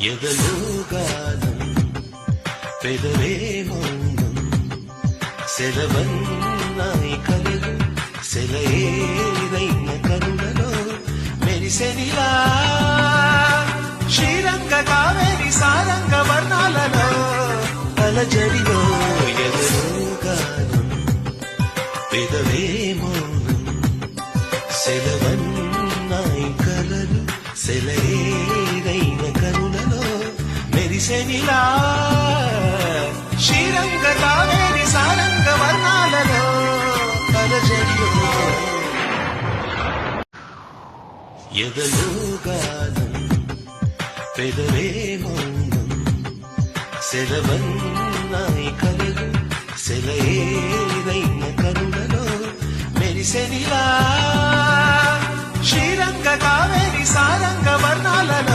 ఎదలో గానం పెదవే మౌనం సెలవన్నాయి కలలు సెలయేరైన కరుణలో మెరిసెనిలా శ్రీరంగ కావేరి సారంగ వర్ణాలలో అలజడిలో ఎదలో గానం పెదవే మౌనం సెలవన్నాయి కలలు సెలయేరైన కరుణలో మెరిసెనిలా శ్రీరంగ కావేరి సారంగ వర్ణాలలో అలజడిలో ఎదలో గానం పెదవే మౌనం సెలవన్నాయి కలలు సెలయేరైన కరుణలో మెరిసెనిలా శ్రీరంగ కావేరి సారంగ వర్ణాలలో